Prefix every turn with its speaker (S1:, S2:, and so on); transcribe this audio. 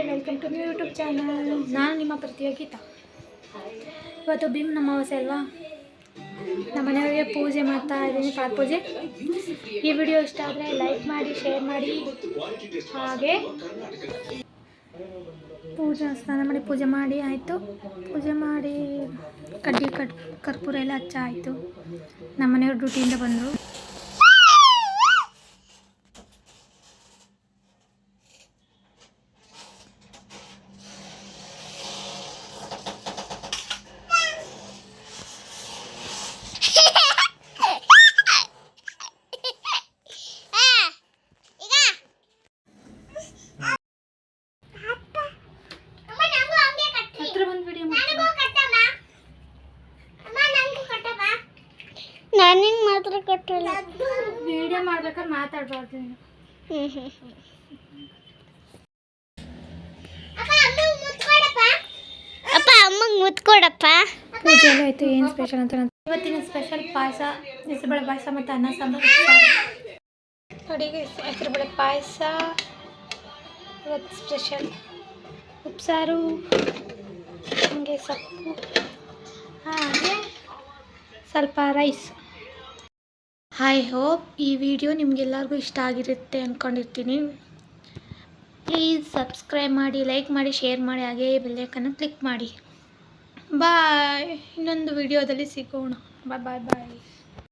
S1: Welcome to new YouTube channel. ನಾನು ನಿಮ್ಮ ಪ್ರತಿಯೋಗಿತ. ಇವತ್ತು ಭೀಮ್ ಅಮಾವಾಸ್ಯೆ ಅಲ್ವಾ, ನಮ್ಮ ಮನೆಯವರಿಗೆ ಪೂಜೆ ಮಾಡ್ತಾ ಇದ್ದೀನಿ, ಪಾದ ಪೂಜೆ. ಈ ವಿಡಿಯೋ ಇಷ್ಟ ಆದರೆ ಲೈಕ್ ಮಾಡಿ, ಶೇರ್ ಮಾಡಿ. ಹಾಗೆ ಸ್ನಾನ ಮಾಡಿ ಪೂಜೆ ಮಾಡಿ ಆಯಿತು. ಪೂಜೆ ಮಾಡಿ ಕಡ್ಡಿ ಕರ್ಪೂರ ಎಲ್ಲ ಹಚ್ಚ ಆಯಿತು. ನಮ್ಮ ಮನೆಯವ್ರು ಡ್ಯೂಟಿಯಿಂದ ಬಂದರು.
S2: ನಾನಿಂಗ್ ಮಾತ್ರ ಕಟ್ಟಲ್ಲ,
S1: ವಿಡಿಯೋ ಮಾಡ್ಬೇಕಾದ್ರೆ ಮಾತಾಡ್ಬಾರ್ದು.
S2: ಅಪ್ಪ ಅಮ್ಮಂಗೆ ಮುತ್ಕೊಡಪ್ಪ.
S1: ಪೂಜೆ ಎಲ್ಲ ಆಯಿತು. ಏನು ಸ್ಪೆಷಲ್ ಅಂತ ಇವತ್ತಿನ ಸ್ಪೆಷಲ್ ಪಾಯಸ, ಹೆಸರುಬೇಳೆ ಪಾಯಸ ಮತ್ತು ಅನ್ನ ಸಾಂಬಾರು. ನೋಡಿ, ಹೆಸರುಬೇಳೆ ಪಾಯಸ ಇವತ್ತು ಸ್ಪೆಷಲ್. ಉಪ್ಸಾರು, ಹಾಗೆ ಸೊಪ್ಪು, ಹಾಗೆ ಸ್ವಲ್ಪ ರೈಸ್. ಐ ಹೋಪ್ ಈ ವಿಡಿಯೋ ನಿಮಗೆಲ್ಲರಿಗೂ ಇಷ್ಟ ಆಗಿರುತ್ತೆ ಅಂದ್ಕೊಂಡಿರ್ತೀನಿ. ಪ್ಲೀಸ್ ಸಬ್ಸ್ಕ್ರೈಬ್ ಮಾಡಿ, ಲೈಕ್ ಮಾಡಿ, ಶೇರ್ ಮಾಡಿ, ಹಾಗೆ ಬೆಲ್ಲೈಕನ್ನು ಕ್ಲಿಕ್ ಮಾಡಿ. ಬಾಯ್. ಇನ್ನೊಂದು ವಿಡಿಯೋದಲ್ಲಿ ಸಿಗೋಣ. ಬಾಯ್ ಬಾಯ್ ಬಾಯ್.